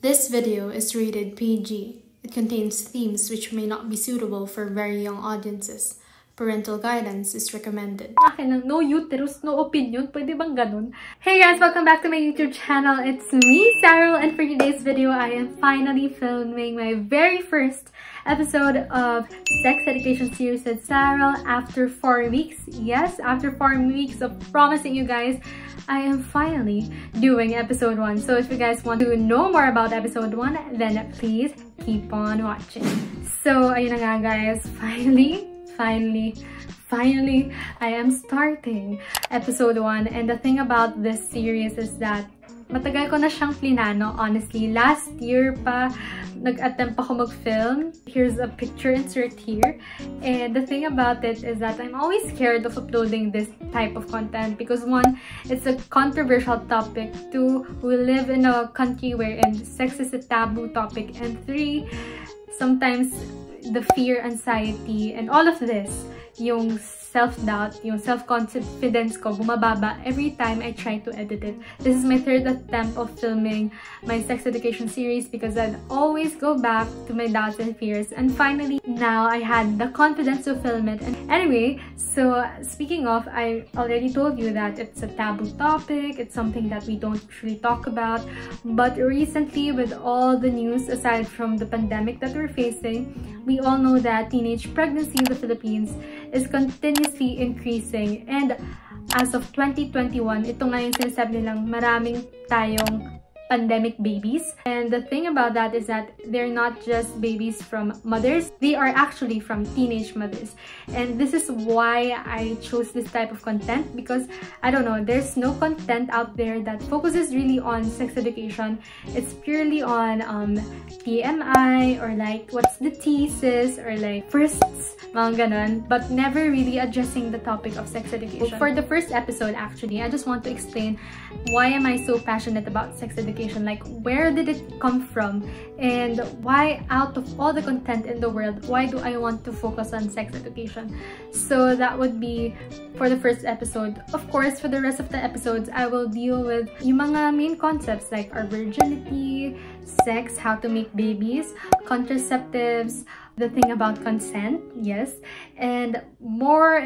This video is rated PG. It contains themes which may not be suitable for very young audiences. Parental guidance is recommended. Akin lang, no uterus, no opinion. Pwede bang ganun? Hey guys, welcome back to my YouTube channel. It's me, Sarah, and for today's video, I am finally filming my very first episode of Sex Education series with Sarah after 4 weeks. Yes, after 4 weeks of promising you guys, I am finally doing episode 1. So if you guys want to know more about episode 1, then please keep on watching. So, ayun na nga guys, finally, I am starting episode 1. And the thing about this series is that matagal ko na siyang plinano, honestly. Last year pa, nag-attempt ako mag-film. Here's a picture insert here. And the thing about it is that I'm always scared of uploading this type of content because 1, it's a controversial topic. 2, we live in a country wherein sex is a taboo topic. And 3, sometimes the fear, anxiety, and all of this, yung self-doubt, yung self-confidence ko bumababa every time I try to edit it. This is my 3rd attempt of filming my sex education series because I'd always go back to my doubts and fears. And finally, now I had the confidence to film it. And anyway, so speaking of, I already told you that it's a taboo topic. It's something that we don't really talk about. But recently, with all the news aside from the pandemic that we're facing, we all know that teenage pregnancy in the Philippines is continuously increasing. And as of 2021, ito nga yung sinasabi nilang maraming tayong pandemic babies. And the thing about that is that they're not just babies from mothers, they are actually from teenage mothers. And this is why I chose this type of content because, I don't know, there's no content out there that focuses really on sex education. It's purely on TMI or like what's the thesis or like firsts, mga ganon, but never really addressing the topic of sex education. For the first episode, actually, I just want to explain why am I so passionate about sex education. Like, where did it come from? And why, out of all the content in the world, why do I want to focus on sex education? So that would be for the first episode. Of course, for the rest of the episodes, I will deal with yung mga main concepts like our virginity, sex, how to make babies, contraceptives, the thing about consent, yes, and more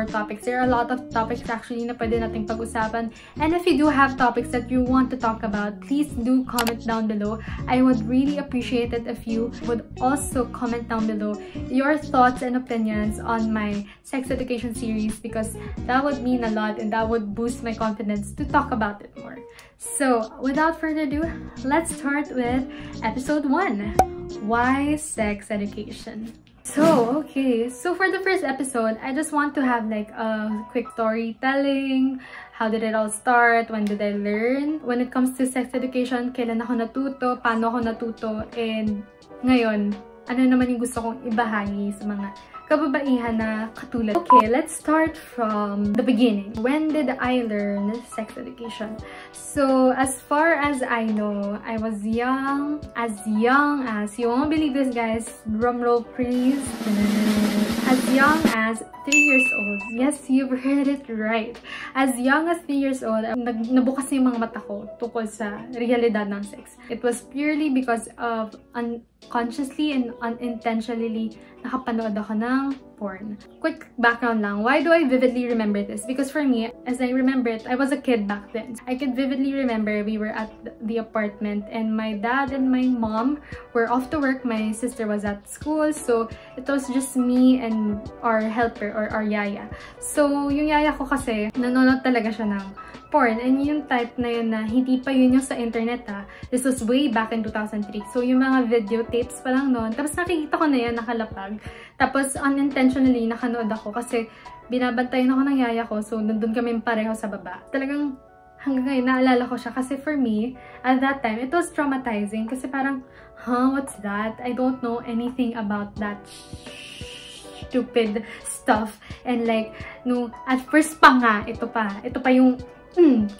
topics. There are a lot of topics actually na pwede nating pag-usapan. And if you do have topics that you want to talk about, please do comment down below. I would really appreciate it if you would also comment down below your thoughts and opinions on my sex education series because that would mean a lot and that would boost my confidence to talk about it more. So, without further ado, let's start with episode 1. Why sex education? So, okay. So, for the first episode, I just want to have like a quick storytelling. How did it all start? When did I learn? When it comes to sex education, kailan ako natuto? Paano ako natuto? And ngayon, ano naman yung gusto kong ibahagi sa mga kababaihan na katulad. Okay, let's start from the beginning. When did I learn sex education? So, as far as I know, I was young as, you won't believe this guys, drum roll please, as young as 3 years old. Yes, you've heard it right. As young as 3 years old, nabukas na yung mga mata ko tungkol sa realidad ng sex. It was purely because of unconsciously and unintentionally nakapanood ako ng porn. Quick background lang. Why do I vividly remember this? Because for me, as I remember it, I was a kid back then. I could vividly remember we were at the apartment and my dad and my mom were off to work. My sister was at school. So, it was just me and our helper or our yaya. So, yung yaya ko kasi, nanonood talaga siya ng porn. And yung type na yun na hindi pa yun yung sa internet ha. This was way back in 2003. So, yung mga videotapes pa lang noon. Tapos nakikita ko na yan nakalapag. Tapos unintentionally nakanood ako kasi binabantayan ako ng yaya ko. So, nandun kami pareho sa baba. Talagang hanggang ngayon naalala ko siya. Kasi for me, at that time, it was traumatizing. Kasi parang, what's that? I don't know anything about that stupid stuff. And like, no, at first pa nga, ito pa yung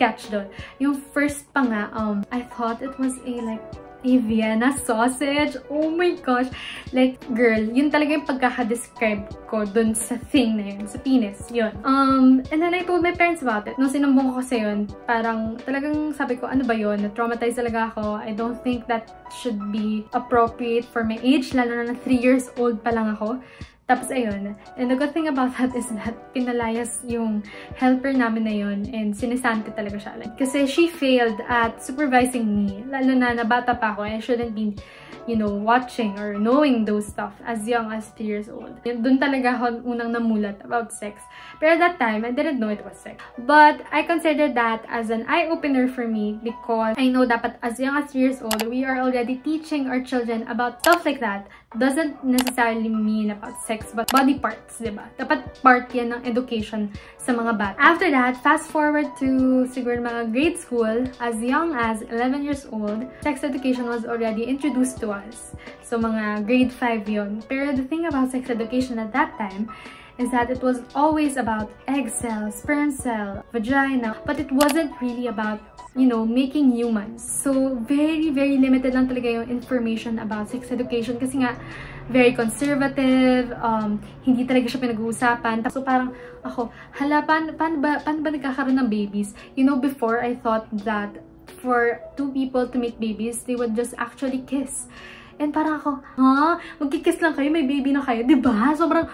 catch doon. Yung first pa nga, I thought it was a like a Vienna sausage. Oh my gosh. Like, girl, yun talaga yung pagkaka-describe ko dun sa thing na yun, sa penis. Yun. And then I told my parents about it. Nung sinumbong ko kasi yun, parang talagang sabi ko, ano ba yun? Na-traumatized talaga ako. I don't think that should be appropriate for my age, lalo na 3 years old pa lang ako. Tapos ayun, and the good thing about that is that pinalayas yung helper namin na yun and sinisante talaga siya. Like, kasi she failed at supervising me, lalo na bata pa ako. I shouldn't be, you know, watching or knowing those stuff as young as 3 years old. Doon talaga ako unang namulat about sex. Pero at that time, I didn't know it was sex. But I consider that as an eye-opener for me because I know dapat as young as 3 years old, we are already teaching our children about stuff like that. Doesn't necessarily mean about sex, but body parts, diba? Dapat part yan ng education sa mga bata. After that, fast forward to siguro mga grade school, as young as 11 years old, sex education was already introduced to us. So mga grade 5 yun. Pero the thing about sex education at that time is that it was always about egg cell, sperm cell, vagina, but it wasn't really about, you know, making humans. So, very, very limited lang talaga yung information about sex education kasi nga, very conservative, hindi talaga siya pinag-uusapan. So, parang ako, hala, paano ba nagkakaroon ng babies? You know, before, I thought that for 2 people to make babies, they would just actually kiss. And parang ako, magkikiss lang kayo, may baby na kayo, diba? Sobrang...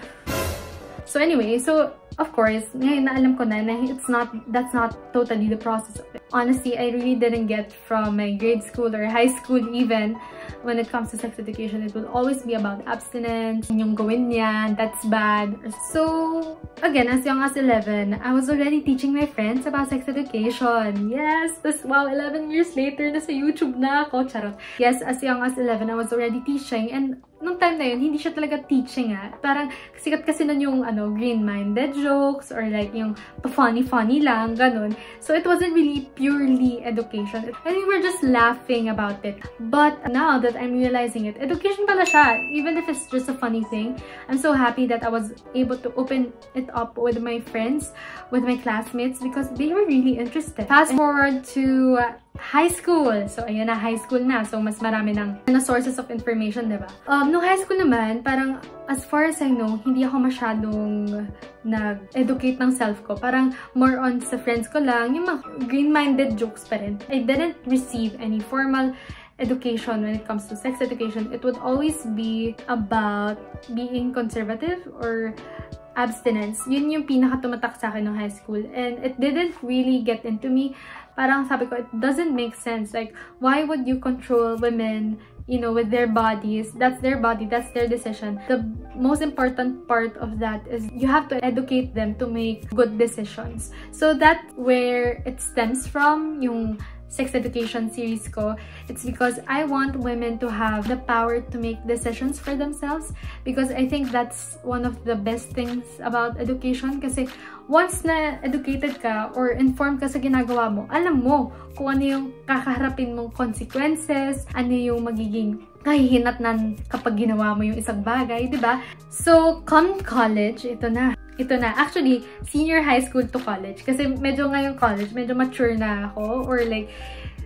So anyway, so of course, ngayon na alam ko na that's not totally the process of it. Honestly, I really didn't get from my grade school or high school even when it comes to sex education. It will always be about abstinence, yung gawin yan, that's bad. So again, as young as 11, I was already teaching my friends about sex education. Yes, this wow, 11 years later, nasa YouTube na ako, charot. Yes, as young as 11, I was already teaching, and nung time na yun, hindi siya talaga teaching Parang sikat kasi nun yung green-minded jokes or like yung pa-funny-funny lang, ganun. So it wasn't really purely education. And we were just laughing about it. But now that I'm realizing it, education pala siya. Even if it's just a funny thing, I'm so happy that I was able to open it up with my friends, with my classmates, because they were really interested. Fast forward to high school. So, ayun na, high school na. So, mas marami ng sources of information, diba? Nung high school naman, parang, as far as I know, hindi ako masyadong nag-educate ng self ko. Parang, more on sa friends ko lang, yung mga green-minded jokes pa rin. I didn't receive any formal education when it comes to sex education. It would always be about being conservative or abstinence. Yun yung pinaka-tumatak sa akin ng high school. And it didn't really get into me. Parang sabi ko, it doesn't make sense. Like, why would you control women, you know, with their bodies? That's their body, that's their decision. The most important part of that is you have to educate them to make good decisions. So that's where it stems from, yung sex education series ko. It's because I want women to have the power to make decisions for themselves, because I think that's one of the best things about education. Kasi once na educated ka or informed ka sa ginagawa mo, alam mo kung ano yung kakaharapin mong consequences, ano yung magiging kahihinatnan kapag ginawa mo yung isang bagay, diba? So, come college, ito na. Actually, senior high school to college. Kasi medyo ngayong college, medyo mature na ako. Or like,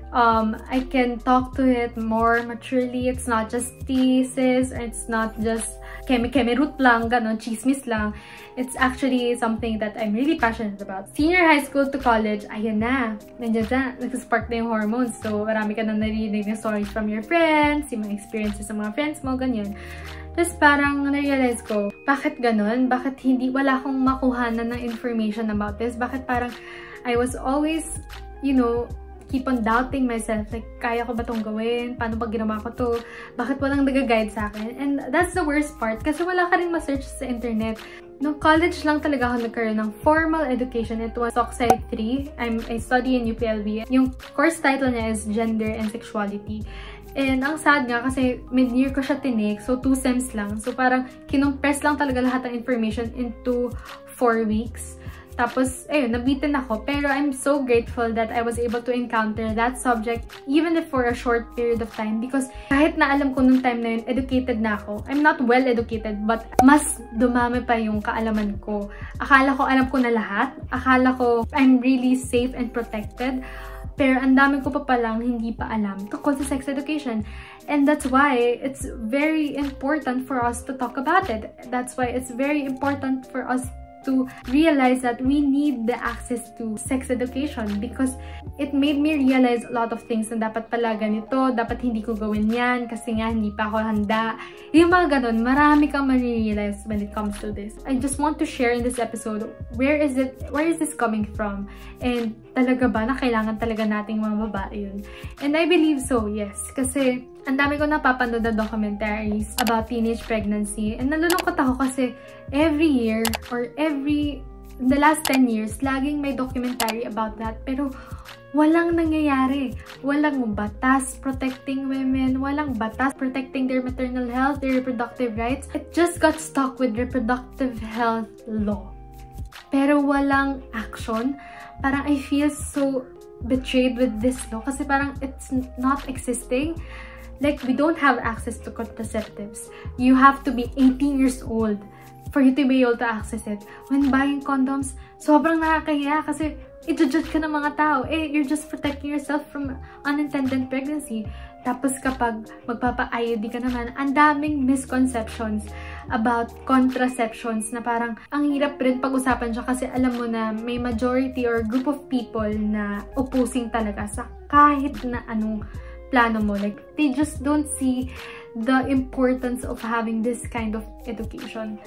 I can talk to it more maturely. It's not just thesis, or it's not just keme-keme root lang, ganon, chismis lang. It's actually something that I'm really passionate about. Senior high school to college, ayan na. Nandiyan na, nag-spark na yung hormones. So, marami ka na narinig ng stories from your friends, yung mga experiences sa mga friends mo, ganyan. Tapos parang na-realize ko, bakit ganon? Bakit wala akong makuhanan ng information about this? Bakit parang I was always, you know, keep on doubting myself. Like, kaya ko ba itong gawin? Paano pag ginawa ko to? Bakit walang nag-guide sa akin? And that's the worst part. Kasi wala ka rin ma-search sa internet. Nung college lang talaga ako nagkaroon ng formal education. It was Socsci 3. I study in UPLB. Yung course title niya is Gender and Sexuality. And ang sad nga kasi mid-year ko siya tinake, so 2 sems lang. So parang kinompress lang talaga lahat ng information into 4 weeks. Tapos, ayun, nabitin ako. Pero I'm so grateful that I was able to encounter that subject even if for a short period of time. Because kahit na alam ko nung time na yun, educated na ako. I'm not well educated, but mas dumami pa yung kaalaman ko. Akala ko alam ko na lahat. Akala ko I'm really safe and protected. Pero ang dami ko pa palang hindi pa alam tungkol sa sex education. And that's why it's very important for us to talk about it. That's why it's very important for us to realize that we need the access to sex education, because it made me realize a lot of things na dapat pala ganito, dapat hindi ko gawin yan kasi nga hindi pa ako handa. Yung mga ganun, marami kang ma-realize when it comes to this. I just want to share in this episode, where is this coming from? And talaga ba na kailangan talaga nating mga babae yun? And I believe so, yes. Kasi ang dami ko napapanood na documentaries about teenage pregnancy. And nalulungkot ako kasi every year or in the last 10 years, laging may documentary about that. Pero walang nangyayari. Walang batas protecting women. Walang batas protecting their maternal health, their reproductive rights. It just got stuck with reproductive health law. Pero walang action. Parang I feel so betrayed with this law kasi parang it's not existing. Like, we don't have access to contraceptives. You have to be 18 years old for you to be able to access it. When buying condoms, sobrang nakakahiya kasi i-judge ka ng mga tao. You're just protecting yourself from unintended pregnancy. Tapos kapag magpapa-IUD ka naman, ang daming misconceptions about contraceptions na parang ang hirap rin pag-usapan siya kasi alam mo na may majority or group of people na opposing talaga sa kahit na anong plano mo. Like, they just don't see the importance of having this kind of education.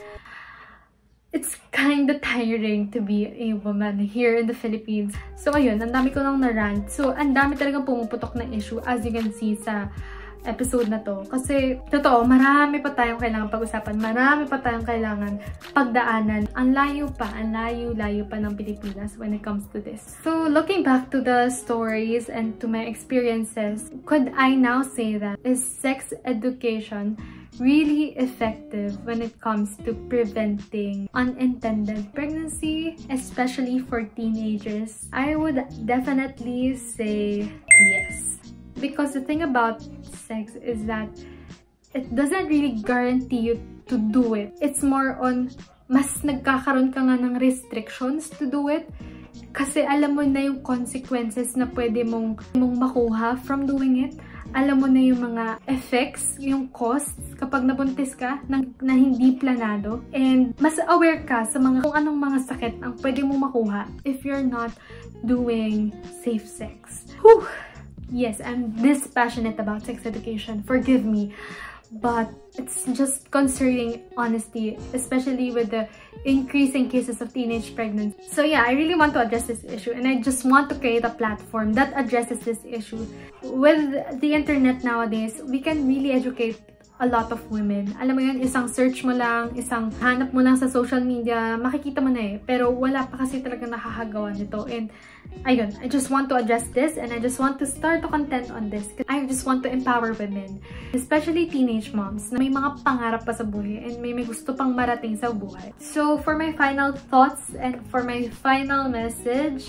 It's kind of tiring to be a woman here in the Philippines. So, ayun, ang dami ko nang na-rant. So, ang dami talagang pumuputok na issue, as you can see sa episode na to. Kasi, totoo, marami pa tayong kailangan pag-usapan. Marami pa tayong kailangan pagdaanan. Ang layo pa ng Pilipinas when it comes to this. So, looking back to the stories and to my experiences, could I now say that is sex education really effective when it comes to preventing unintended pregnancy, especially for teenagers? I would definitely say yes. Because the thing about sex is that it doesn't really guarantee you to do it. It's more on, mas nagkakaroon ka nga ng restrictions to do it. Kasi alam mo na yung consequences na pwede mong makuha from doing it. Alam mo na yung mga effects, yung costs kapag nabuntis ka na hindi planado. And mas aware ka sa kung anong mga sakit ang pwede mong makuha if you're not doing safe sex. Whew! Yes, I'm this passionate about sex education. Forgive me. But it's just concerning, honestly, especially with the increasing cases of teenage pregnancy. So yeah, I really want to address this issue, and I just want to create a platform that addresses this issue. With the internet nowadays, we can really educate a lot of women. Alam mo yun, isang search mo lang, isang hanap mo lang sa social media, makikita mo na eh. Pero wala pa kasi talaga nakakagawa nito. And ayun, I just want to address this, and I just want to start a content on this. I just want to empower women, especially teenage moms, na may mga pangarap pa sa buhay and may gusto pang marating sa buhay. So for my final thoughts and for my final message,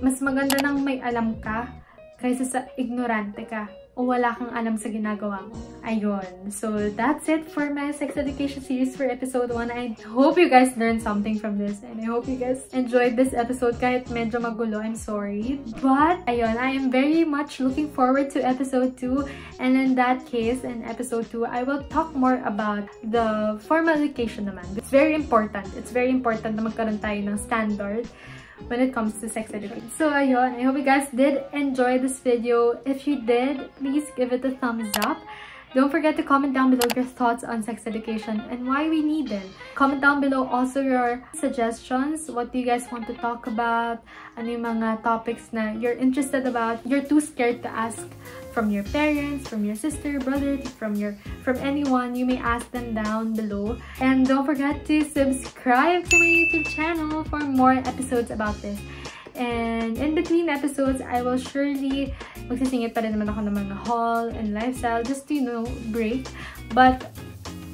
mas maganda nang may alam ka kaysa sa ignorante ka o wala kang alam sa ginagawa mo. Ayun. So, that's it for my sex education series for episode 1. I hope you guys learned something from this, and I hope you guys enjoyed this episode kahit medyo magulo. I'm sorry. But, ayun, I am very much looking forward to episode 2. And in that case, in episode 2, I will talk more about the formal education naman. It's very important. It's very important na magkaroon tayo ng standard when it comes to sex education. So ayun, I hope you guys did enjoy this video. If you did, please give it a thumbs up. Don't forget to comment down below your thoughts on sex education and why we need it. Comment down below also your suggestions. What do you guys want to talk about? Ano yung mga topics na you're interested about, you're too scared to ask from your parents, from your sister, brother, from anyone. You may ask them down below. And don't forget to subscribe to my YouTube channel for more episodes about this. And in between episodes, I will surely magsisingit pa rin naman ako ng mga haul and lifestyle just to, break. But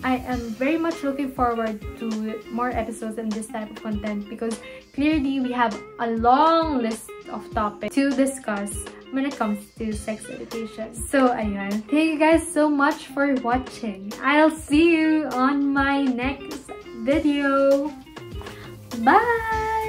I am very much looking forward to more episodes in this type of content because clearly we have a long list of topics to discuss when it comes to sex education. So, ayun. Thank you guys so much for watching. I'll see you on my next video. Bye!